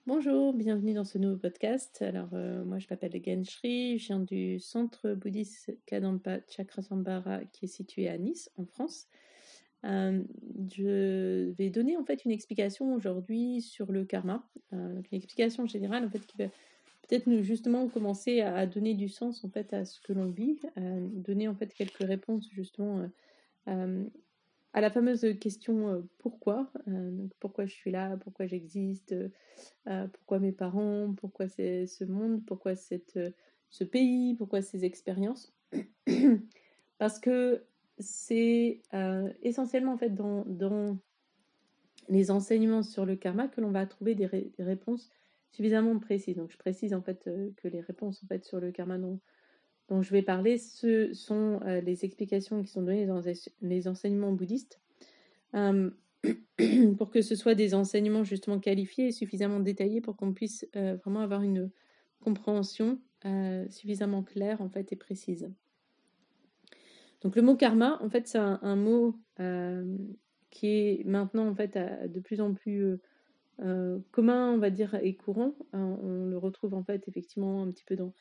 Bonjour, bienvenue dans ce nouveau podcast. Alors, moi, je m'appelle Genshri, je viens du centre bouddhiste Kadampa Chakrasambhara qui est situé à Nice, en France. Euh, je vais donner en fait une explication aujourd'hui sur le karma, donc une explication générale en fait qui va peut-être nous justement commencer à donner du sens en fait à ce que l'on vit, donner en fait quelques réponses justement euh, à la fameuse question pourquoi, donc pourquoi je suis là, pourquoi j'existe. Pourquoi mes parents, pourquoi c'est ce monde, pourquoi ce pays, pourquoi ces expériences. Parce que c'est essentiellement en fait dans les enseignements sur le karma que l'on va trouver des réponses suffisamment précises. Donc je précise en fait que les réponses en fait sur le karma dont je vais parler, ce sont les explications qui sont données dans les enseignements bouddhistes. Euh, pour que ce soit des enseignements justement qualifiés et suffisamment détaillés pour qu'on puisse vraiment avoir une compréhension suffisamment claire en fait et précise. Donc le mot karma, en fait, c'est un mot qui est maintenant en fait de plus en plus commun, on va dire, et courant. On le retrouve en fait effectivement un petit peu dans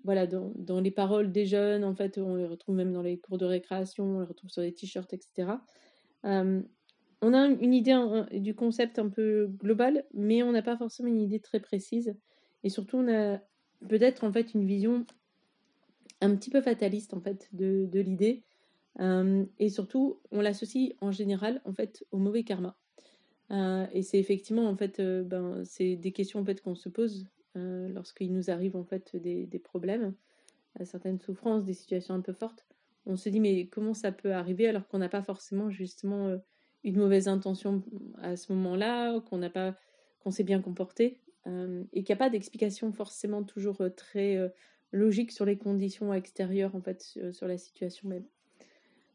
voilà, dans les paroles des jeunes, en fait, on les retrouve même dans les cours de récréation, on les retrouve sur les t-shirts, etc. On a une idée du concept un peu global, mais on n'a pas forcément une idée très précise. Et surtout, on a peut-être en fait une vision un petit peu fataliste en fait de l'idée. Et surtout, on l'associe en général en fait au mauvais karma. Et c'est effectivement en fait, c'est des questions en fait qu'on se pose lorsqu'il nous arrive en fait des problèmes, certaines souffrances, des situations un peu fortes. On se dit mais comment ça peut arriver alors qu'on n'a pas forcément justement une mauvaise intention à ce moment-là, qu'on s'est bien comporté et qu'il n'y a pas d'explication forcément toujours très logique sur les conditions extérieures en fait sur la situation même.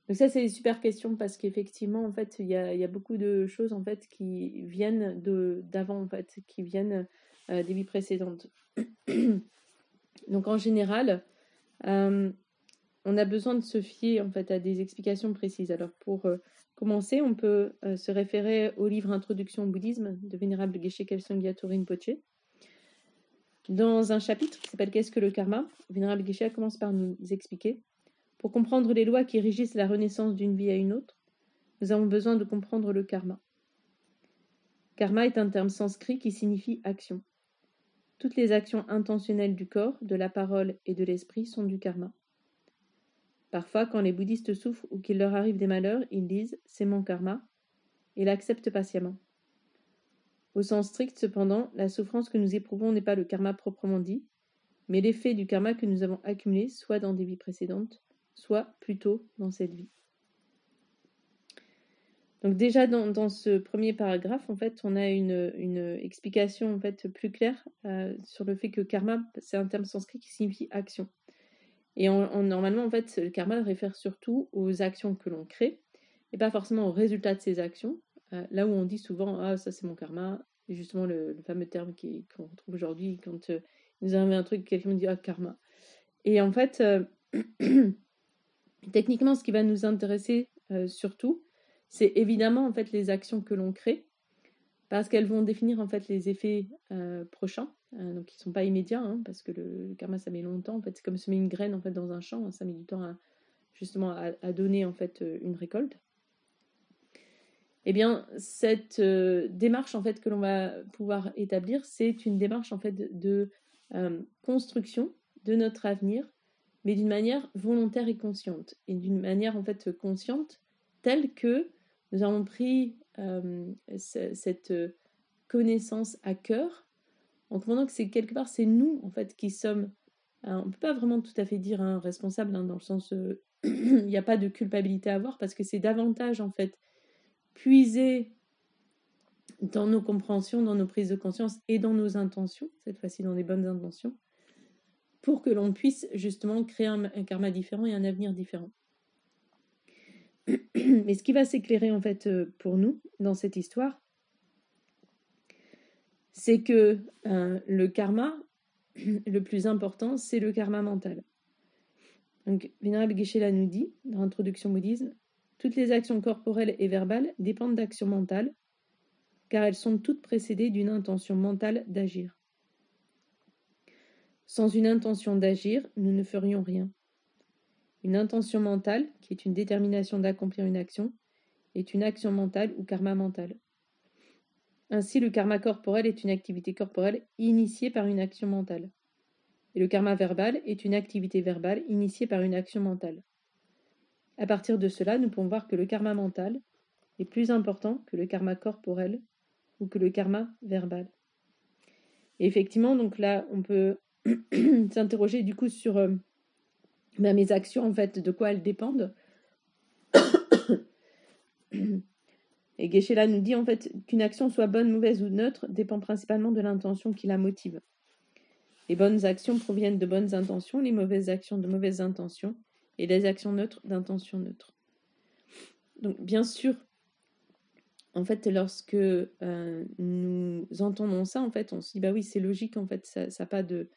Donc ça c'est une super question parce qu'effectivement en fait il y a beaucoup de choses en fait qui viennent d'avant en fait, qui viennent des vies précédentes. Donc en général, euh, on a besoin de se fier en fait à des explications précises. Alors pour commencer, on peut se référer au livre Introduction au bouddhisme de Vénérable Geshe Kelsang Gyatso Rinpoche. Dans un chapitre qui s'appelle Qu'est-ce que le karma, Vénérable Geshe commence par nous expliquer: pour comprendre les lois qui régissent la renaissance d'une vie à une autre, nous avons besoin de comprendre le karma. Karma est un terme sanskrit qui signifie action. Toutes les actions intentionnelles du corps, de la parole et de l'esprit sont du karma. Parfois, quand les bouddhistes souffrent ou qu'il leur arrive des malheurs, ils disent « c'est mon karma » et l'acceptent patiemment. Au sens strict, cependant, la souffrance que nous éprouvons n'est pas le karma proprement dit, mais l'effet du karma que nous avons accumulé soit dans des vies précédentes, soit plutôt dans cette vie. Donc déjà dans ce premier paragraphe, en fait, on a une explication en fait plus claire sur le fait que karma, c'est un terme sanskrit qui signifie action. Et normalement, en fait, le karma réfère surtout aux actions que l'on crée et pas forcément aux résultats de ces actions. Là où on dit souvent, ah, ça c'est mon karma, c'est justement le fameux terme qu'on retrouve aujourd'hui quand il nous arrive un truc, quelqu'un nous dit, ah, karma. Et en fait, techniquement, ce qui va nous intéresser surtout, c'est évidemment en fait les actions que l'on crée, parce qu'elles vont définir en fait les effets prochains, donc ils ne sont pas immédiats, hein, parce que le karma ça met longtemps. En fait, c'est comme semer une graine en fait dans un champ, hein, ça met du temps justement à donner en fait une récolte. Eh bien, cette démarche en fait que l'on va pouvoir établir, c'est une démarche en fait de construction de notre avenir, mais d'une manière volontaire et consciente, et d'une manière en fait consciente, telle que nous avons pris cette connaissance à cœur, en comprenant que c'est quelque part c'est nous en fait qui sommes, on ne peut pas vraiment tout à fait dire responsable, hein, dans le sens il n'y a pas de culpabilité à avoir parce que c'est davantage en fait puiser dans nos compréhensions, dans nos prises de conscience et dans nos intentions, cette fois-ci dans les bonnes intentions, pour que l'on puisse justement créer un karma différent et un avenir différent. Mais ce qui va s'éclairer en fait pour nous dans cette histoire, c'est que le karma, le plus important, c'est le karma mental. Donc, Vénérable Geshe-la nous dit, dans l'introduction bouddhisme, toutes les actions corporelles et verbales dépendent d'actions mentales, car elles sont toutes précédées d'une intention mentale d'agir. Sans une intention d'agir, nous ne ferions rien. Une intention mentale, qui est une détermination d'accomplir une action, est une action mentale ou karma mental. Ainsi, le karma corporel est une activité corporelle initiée par une action mentale. Et le karma verbal est une activité verbale initiée par une action mentale. À partir de cela, nous pouvons voir que le karma mental est plus important que le karma corporel ou que le karma verbal. Et effectivement, donc là, on peut s'interroger du coup sur mes actions, en fait, de quoi elles dépendent. Et Geshe-la nous dit en fait qu'une action soit bonne, mauvaise ou neutre dépend principalement de l'intention qui la motive. Les bonnes actions proviennent de bonnes intentions, les mauvaises actions de mauvaises intentions, et les actions neutres d'intentions neutres. Donc bien sûr, en fait, lorsque nous entendons ça, en fait, on se dit bah oui, c'est logique, en fait, ça pas de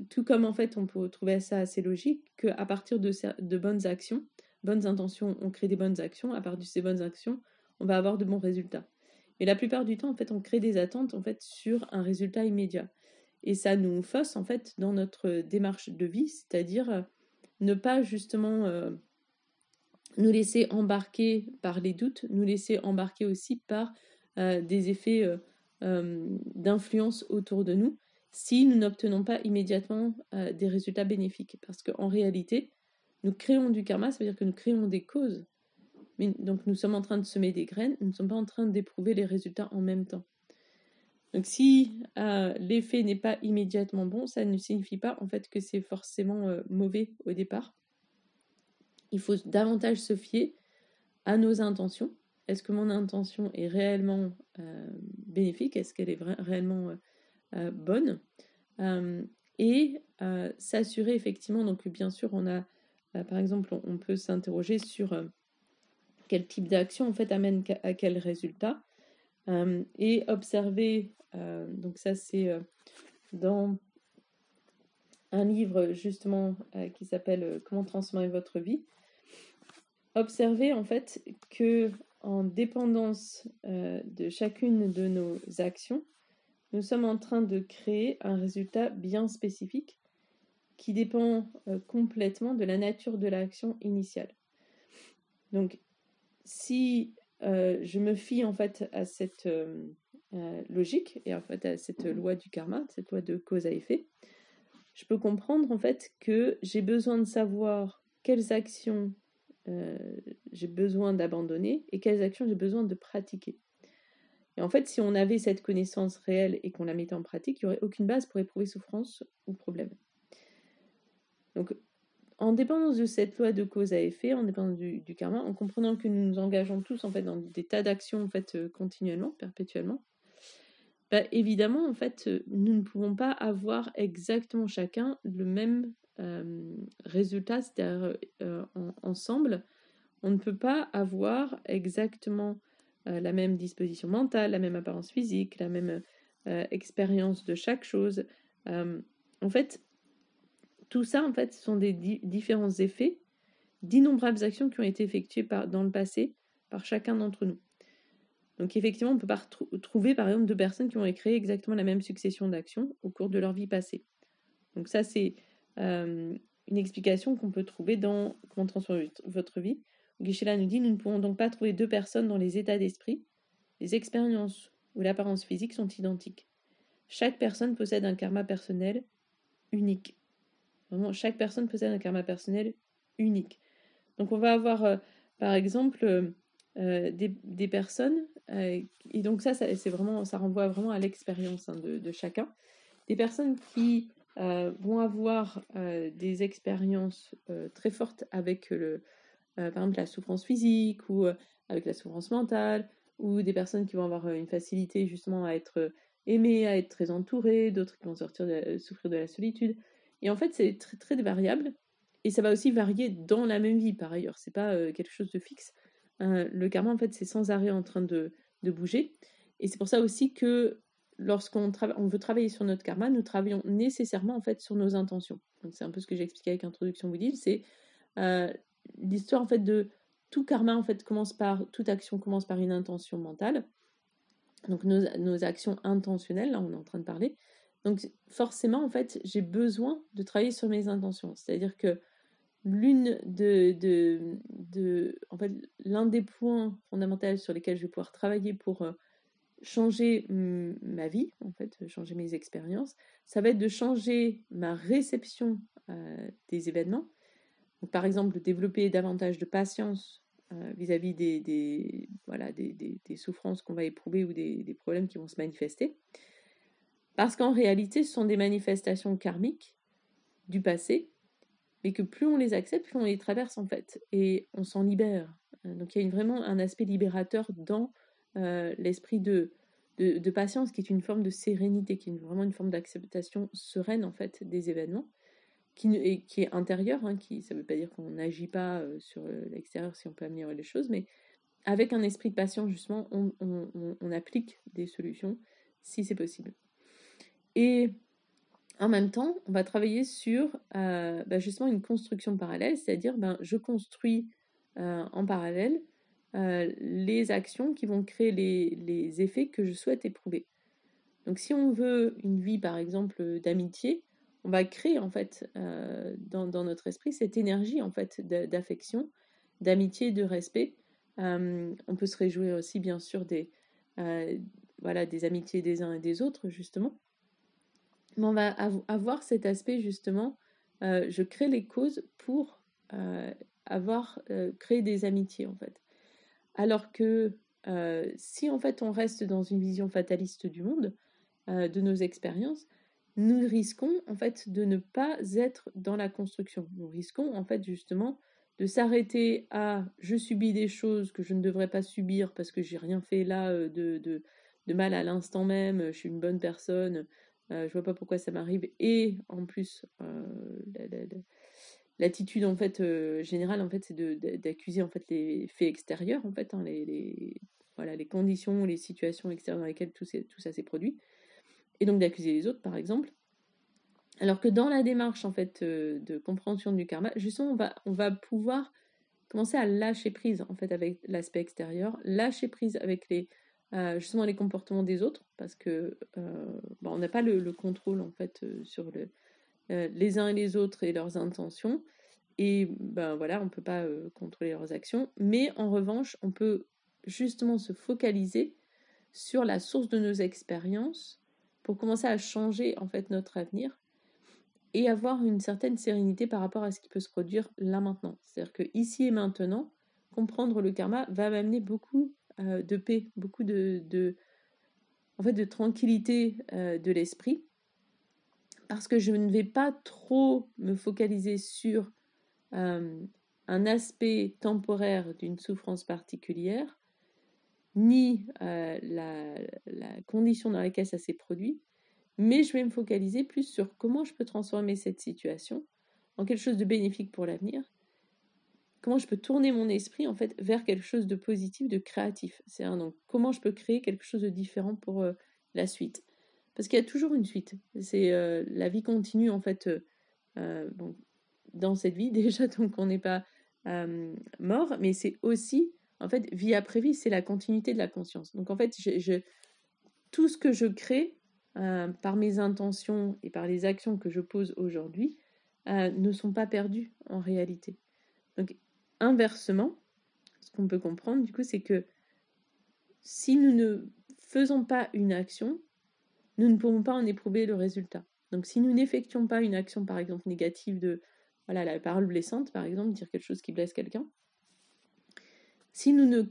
tout comme en fait, on peut trouver ça assez logique qu'à partir de bonnes actions, bonnes intentions, on crée des bonnes actions. À partir de ces bonnes actions, on va avoir de bons résultats. Mais la plupart du temps, en fait, on crée des attentes en fait sur un résultat immédiat, et ça nous fausse en fait dans notre démarche de vie, c'est-à-dire ne pas justement nous laisser embarquer par les doutes, nous laisser embarquer aussi par des effets d'influence autour de nous, si nous n'obtenons pas immédiatement des résultats bénéfiques. Parce qu'en réalité, nous créons du karma, ça veut dire que nous créons des causes. Mais, donc nous sommes en train de semer des graines, nous ne sommes pas en train d'éprouver les résultats en même temps. Donc si l'effet n'est pas immédiatement bon, ça ne signifie pas en fait que c'est forcément mauvais au départ. Il faut davantage se fier à nos intentions. Est-ce que mon intention est réellement bénéfique? Est-ce qu'elle est réellement bonne? Et s'assurer effectivement, donc bien sûr, on a, par exemple, on peut s'interroger sur quel type d'action en fait amène à quel résultat, et observer, donc ça c'est dans un livre justement qui s'appelle Comment transformer votre vie. Observer en fait que en dépendance de chacune de nos actions, nous sommes en train de créer un résultat bien spécifique qui dépend complètement de la nature de l'action initiale. Donc, si je me fie en fait à cette logique et en fait à cette loi du karma, cette loi de cause à effet, je peux comprendre en fait que j'ai besoin de savoir quelles actions j'ai besoin d'abandonner et quelles actions j'ai besoin de pratiquer. Et en fait, si on avait cette connaissance réelle et qu'on la mettait en pratique, il n'y aurait aucune base pour éprouver souffrance ou problème. Donc, en dépendance de cette loi de cause à effet, en dépendance du karma, en comprenant que nous nous engageons tous en fait dans des tas d'actions en fait continuellement, perpétuellement, bah, évidemment en fait nous ne pouvons pas avoir exactement chacun le même résultat, c'est-à-dire ensemble, on ne peut pas avoir exactement la même disposition mentale, la même apparence physique, la même expérience de chaque chose. En fait, tout ça, en fait, ce sont des différents effets d'innombrables actions qui ont été effectuées dans le passé par chacun d'entre nous. Donc effectivement, on ne peut pas trouver par exemple deux personnes qui ont créé exactement la même succession d'actions au cours de leur vie passée. Donc ça, c'est une explication qu'on peut trouver dans Comment transformer votre vie. Geshe-la nous dit, nous ne pouvons donc pas trouver deux personnes dont les états d'esprit, les expériences ou l'apparence physique sont identiques. Chaque personne possède un karma personnel unique. Vraiment, chaque personne possède un karma personnel unique. Donc on va avoir, par exemple, des personnes, et donc ça renvoie vraiment à l'expérience de chacun, des personnes qui vont avoir des expériences très fortes avec par exemple la souffrance physique ou avec la souffrance mentale, ou des personnes qui vont avoir une facilité justement à être aimées, à être très entourées, d'autres qui vont souffrir de la solitude. Et en fait, c'est très, très variable. Et ça va aussi varier dans la même vie, par ailleurs. C'est pas quelque chose de fixe. Le karma, en fait, c'est sans arrêt en train de bouger. Et c'est pour ça aussi que lorsqu'on on veut travailler sur notre karma, nous travaillons nécessairement, en fait, sur nos intentions. Donc, c'est un peu ce que j'ai expliqué avec Introduction bouddhiste. C'est l'histoire, en fait, de tout karma, en fait, toute action commence par une intention mentale. Donc nos actions intentionnelles, là on est en train de parler. Donc forcément, en fait, j'ai besoin de travailler sur mes intentions. C'est-à-dire que en fait, l'un des points fondamentaux sur lesquels je vais pouvoir travailler pour changer ma vie, en fait, changer mes expériences, ça va être de changer ma réception des événements. Donc, par exemple, développer davantage de patience vis-à-vis des souffrances qu'on va éprouver ou des problèmes qui vont se manifester. Parce qu'en réalité, ce sont des manifestations karmiques du passé, mais que plus on les accepte, plus on les traverse en fait, et on s'en libère. Donc il y a vraiment un aspect libérateur dans l'esprit de patience, qui est une forme de sérénité, qui est vraiment une forme d'acceptation sereine en fait des événements, qui est intérieure, hein, ça ne veut pas dire qu'on n'agit pas sur l'extérieur si on peut améliorer les choses, mais avec un esprit de patience justement, on applique des solutions si c'est possible. Et en même temps, on va travailler sur justement une construction parallèle, c'est-à-dire je construis en parallèle les actions qui vont créer les effets que je souhaite éprouver. Donc si on veut une vie par exemple d'amitié, on va créer en fait dans notre esprit cette énergie en fait d'affection, d'amitié, de respect. On peut se réjouir aussi bien sûr des amitiés des uns et des autres justement. Mais on va avoir cet aspect justement, je crée les causes pour créé des amitiés en fait. Alors que si en fait on reste dans une vision fataliste du monde, de nos expériences, nous risquons en fait de ne pas être dans la construction. Nous risquons en fait justement de s'arrêter à je subis des choses que je ne devrais pas subir parce que j'ai rien fait là de mal à l'instant même, je suis une bonne personne, je vois pas pourquoi ça m'arrive, et en plus l'attitude en fait générale en fait c'est d'accuser en fait les faits extérieurs en fait, hein, les conditions, les situations extérieures dans lesquelles tout ça s'est produit, et donc d'accuser les autres par exemple. Alors que dans la démarche en fait de compréhension du karma, justement on va pouvoir commencer à lâcher prise en fait avec l'aspect extérieur, lâcher prise avec justement les comportements des autres, parce que on n'a pas le contrôle en fait sur les uns et les autres et leurs intentions, et voilà, on peut pas contrôler leurs actions, mais en revanche on peut justement se focaliser sur la source de nos expériences pour commencer à changer en fait notre avenir et avoir une certaine sérénité par rapport à ce qui peut se produire là maintenant. C'est-à-dire que ici et maintenant, comprendre le karma va m'amener beaucoup de paix, beaucoup en fait, de tranquillité de l'esprit, parce que je ne vais pas trop me focaliser sur un aspect temporaire d'une souffrance particulière, ni la condition dans laquelle ça s'est produit, mais je vais me focaliser plus sur comment je peux transformer cette situation en quelque chose de bénéfique pour l'avenir, comment je peux tourner mon esprit en fait vers quelque chose de positif, de créatif. C'est-à-dire donc comment je peux créer quelque chose de différent pour la suite. Parce qu'il y a toujours une suite. C'est la vie continue en fait dans cette vie déjà, donc on n'est pas mort, mais c'est aussi en fait vie après vie, c'est la continuité de la conscience. Donc en fait, tout ce que je crée par mes intentions et par les actions que je pose aujourd'hui ne sont pas perdus en réalité. Donc inversement, ce qu'on peut comprendre du coup, c'est que si nous ne faisons pas une action, nous ne pourrons pas en éprouver le résultat. Donc si nous n'effectuons pas une action par exemple négative de la parole blessante par exemple, dire quelque chose qui blesse quelqu'un, si nous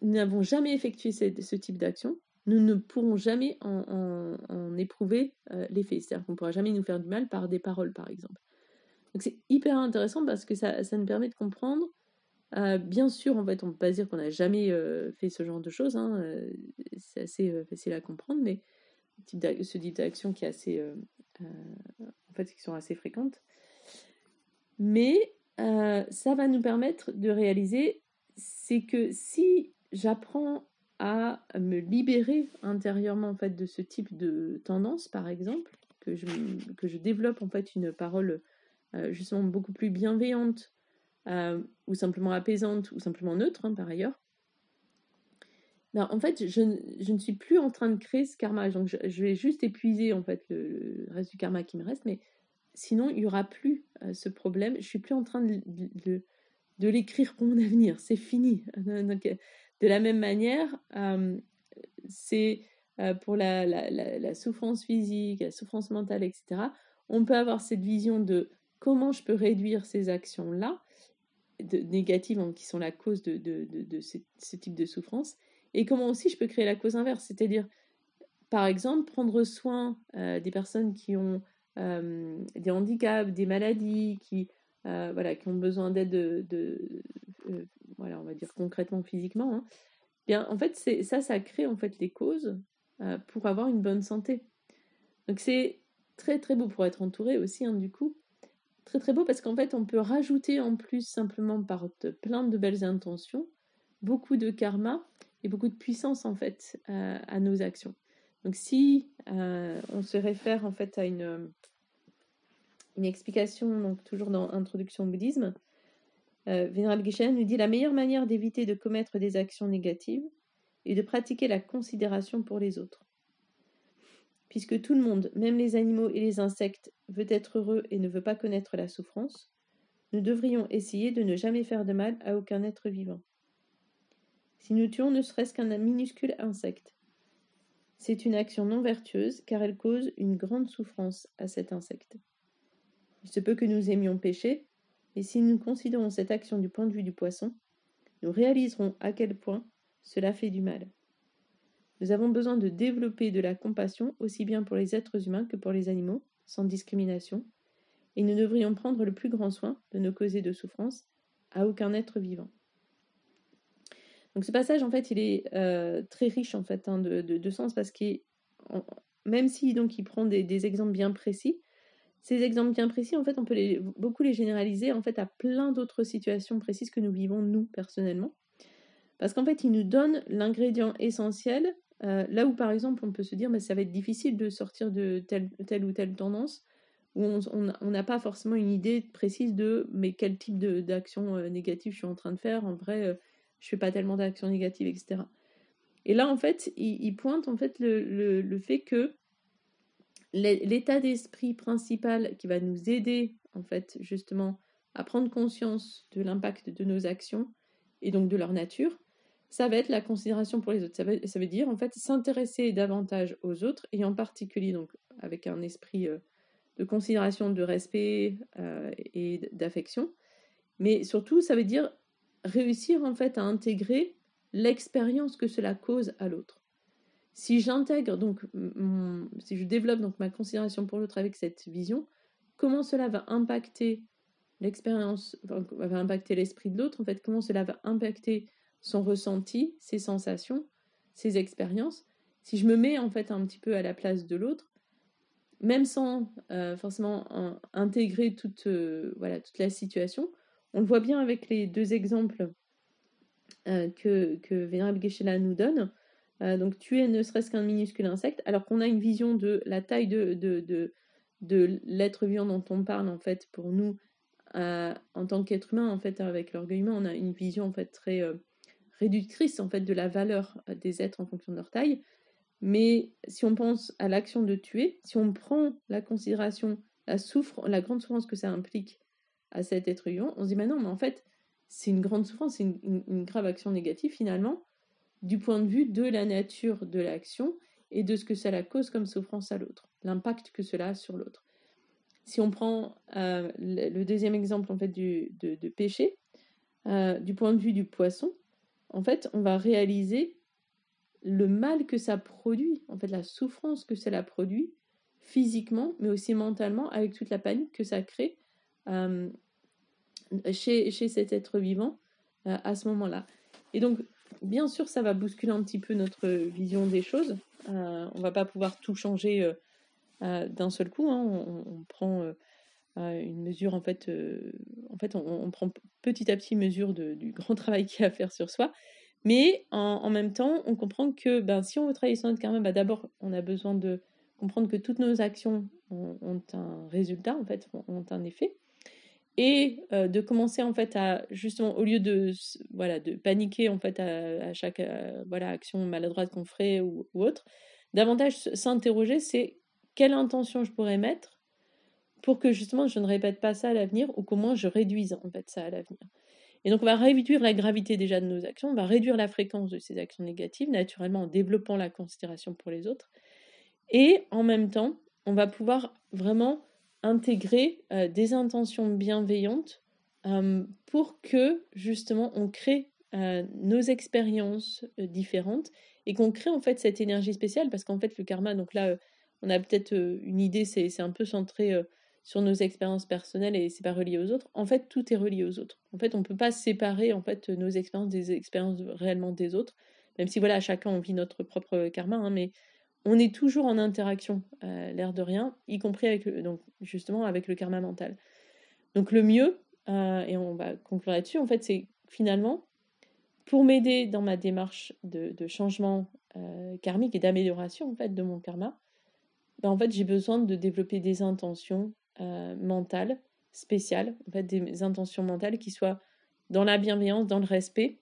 n'avons jamais effectué ce type d'action, nous ne pourrons jamais en éprouver l'effet. C'est-à-dire qu'on ne pourra jamais nous faire du mal par des paroles, par exemple. Donc c'est hyper intéressant parce que ça nous permet de comprendre. Bien sûr, en fait, on ne peut pas dire qu'on n'a jamais fait ce genre de choses. Hein, c'est assez facile à comprendre, mais ce type d'action qui est assez, en fait, qui sont assez fréquentes. Mais ça va nous permettre de réaliser, c'est que si j'apprends à me libérer intérieurement en fait de ce type de tendance, par exemple, que je développe en fait une parole justement beaucoup plus bienveillante, ou simplement apaisante, ou simplement neutre, hein, par ailleurs, Ben, en fait, je ne suis plus en train de créer ce karma. Donc, je vais juste épuiser en fait le reste du karma qui me reste, mais sinon, il n'y aura plus ce problème. Je suis plus en train de l'écrire pour mon avenir. C'est fini. Donc, de la même manière, c'est pour la souffrance physique, la souffrance mentale, etc. On peut avoir cette vision de comment je peux réduire ces actions-là, négatives, hein, qui sont la cause de ce type de souffrance, et comment aussi je peux créer la cause inverse, c'est-à-dire, par exemple, prendre soin des personnes qui ont des handicaps, des maladies, voilà, qui ont besoin d'aide voilà, on va dire concrètement, physiquement, hein. Bien, en fait, ça crée en fait les causes pour avoir une bonne santé. Donc c'est très très beau pour être entouré aussi, hein, du coup. Très très beau parce qu'en fait, on peut rajouter en plus simplement par plein de belles intentions, beaucoup de karma et beaucoup de puissance en fait à nos actions. Donc si on se réfère en fait à une explication, donc toujours dans Introduction au bouddhisme, Vénérable Geshe nous dit: la meilleure manière d'éviter de commettre des actions négatives est de pratiquer la considération pour les autres. Puisque tout le monde, même les animaux et les insectes, veut être heureux et ne veut pas connaître la souffrance, nous devrions essayer de ne jamais faire de mal à aucun être vivant. Si nous tuons ne serait-ce qu'un minuscule insecte, c'est une action non vertueuse car elle cause une grande souffrance à cet insecte. Il se peut que nous aimions pécher, mais si nous considérons cette action du point de vue du poisson, nous réaliserons à quel point cela fait du mal. Nous avons besoin de développer de la compassion aussi bien pour les êtres humains que pour les animaux, sans discrimination, et nous devrions prendre le plus grand soin de ne causer de souffrance à aucun être vivant. Donc ce passage, en fait, il est très riche en fait, hein, de sens parce que même si donc il prend des exemples bien précis, ces exemples bien précis, en fait, on peut beaucoup les généraliser en fait à plein d'autres situations précises que nous vivons nous personnellement, parce qu'en fait, il nous donne l'ingrédient essentiel. Là où par exemple, on peut se dire, mais ça va être difficile de sortir de telle ou telle tendance, où on n'a pas forcément une idée précise de mais quel type d'action négative je suis en train de faire. En vrai, je fais pas tellement d'actions négatives, etc. Et là, en fait, il pointe en fait le fait que l'état d'esprit principal qui va nous aider, en fait, justement, à prendre conscience de l'impact de nos actions et donc de leur nature, ça va être la considération pour les autres. Ça veut dire, en fait, s'intéresser davantage aux autres, et en particulier, donc, avec un esprit de considération, de respect et d'affection. Mais surtout, ça veut dire réussir, en fait, à intégrer l'expérience que cela cause à l'autre. Si j'intègre donc, si je développe donc ma considération pour l'autre avec cette vision, comment cela va impacter l'expérience, enfin, va impacter l'esprit de l'autre, en fait, comment cela va impacter son ressenti, ses sensations, ses expériences. Si je me mets en fait un petit peu à la place de l'autre, même sans forcément intégrer voilà, toute la situation, on le voit bien avec les deux exemples que Vénérable Geshe-la nous donne. Donc tuer ne serait-ce qu'un minuscule insecte, alors qu'on a une vision de la taille de l'être vivant dont on parle, en fait, pour nous, en tant qu'être humain, en fait, avec l'orgueil humain, on a une vision en fait très réductrice en fait de la valeur des êtres en fonction de leur taille. Mais si on pense à l'action de tuer, si on prend la considération la grande souffrance que ça implique à cet être vivant, on se dit, mais non, mais en fait, c'est une grande souffrance, c'est une grave action négative finalement, du point de vue de la nature de l'action et de ce que cela cause comme souffrance à l'autre, l'impact que cela a sur l'autre. Si on prend le deuxième exemple en fait de péché, du point de vue du poisson, en fait, on va réaliser le mal que ça produit, en fait, la souffrance que cela produit physiquement, mais aussi mentalement, avec toute la panique que ça crée chez cet être vivant à ce moment-là. Et donc, bien sûr, ça va bousculer un petit peu notre vision des choses. On va pas pouvoir tout changer d'un seul coup, hein. On prend une mesure, en fait, on prend petit à petit mesure du grand travail qu'il y a à faire sur soi. Mais en même temps, on comprend que si on veut travailler sur notre karma, d'abord, on a besoin de comprendre que toutes nos actions ont un résultat, en fait, ont un effet. et de commencer en fait à justement au lieu de voilà de paniquer en fait à chaque voilà action maladroite qu'on ferait ou autre, davantage s'interroger c'est quelle intention je pourrais mettre pour que justement je ne répète pas ça à l'avenir ou qu'au moins je réduise en fait ça à l'avenir. Et donc on va réduire la gravité déjà de nos actions, on va réduire la fréquence de ces actions négatives naturellement en développant la considération pour les autres et en même temps on va pouvoir vraiment intégrer des intentions bienveillantes pour que justement on crée nos expériences différentes et qu'on crée en fait cette énergie spéciale parce qu'en fait le karma, donc là on a peut-être une idée, c'est un peu centré sur nos expériences personnelles et c'est pas relié aux autres. En fait tout est relié aux autres. En fait on peut pas séparer en fait nos expériences des expériences réellement des autres, même si voilà chacun on vit notre propre karma, hein, mais on est toujours en interaction, l'air de rien, y compris avec donc justement avec le karma mental. Donc le mieux, et on va conclure là-dessus, en fait, c'est finalement, pour m'aider dans ma démarche de changement karmique et d'amélioration en fait de mon karma, ben, en fait j'ai besoin de développer des intentions mentales spéciales, en fait des intentions mentales qui soient dans la bienveillance, dans le respect,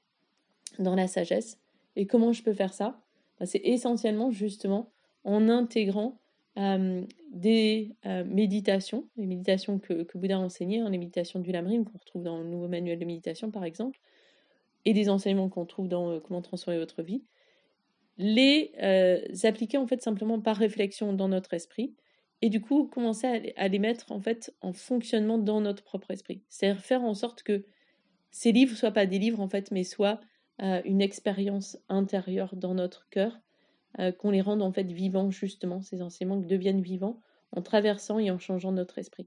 dans la sagesse. Et comment je peux faire ça? Ben, c'est essentiellement justement en intégrant des méditations, les méditations que Bouddha a enseignées, hein, les méditations du Lamrim qu'on retrouve dans le nouveau manuel de méditation par exemple, et des enseignements qu'on trouve dans Comment transformer votre vie, les appliquer en fait simplement par réflexion dans notre esprit, et du coup commencer à les mettre en fait en fonctionnement dans notre propre esprit. C'est-à-dire faire en sorte que ces livres soient pas des livres en fait, mais soient une expérience intérieure dans notre cœur, qu'on les rende en fait vivants justement, ces enseignements deviennent vivants en traversant et en changeant notre esprit.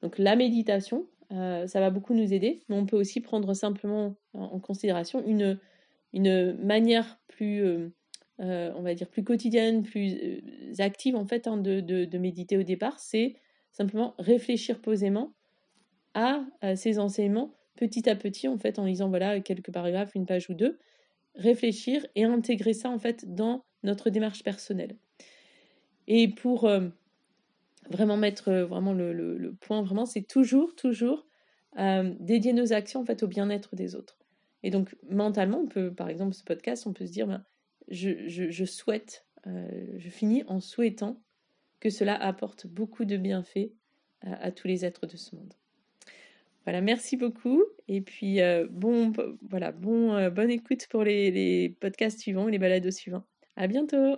Donc la méditation, ça va beaucoup nous aider, mais on peut aussi prendre simplement en considération une manière plus, on va dire plus quotidienne, plus active en fait hein, de méditer au départ, c'est simplement réfléchir posément à ces enseignements petit à petit en fait en lisant voilà quelques paragraphes, une page ou deux, réfléchir et intégrer ça en fait dans notre démarche personnelle. Et pour vraiment mettre vraiment le point vraiment, c'est toujours dédier nos actions en fait au bien-être des autres. Et donc mentalement, on peut par exemple ce podcast, on peut se dire ben, je souhaite, je finis en souhaitant que cela apporte beaucoup de bienfaits à tous les êtres de ce monde. Voilà, merci beaucoup. Et puis, bonne écoute pour les podcasts suivants, les balados suivants. À bientôt!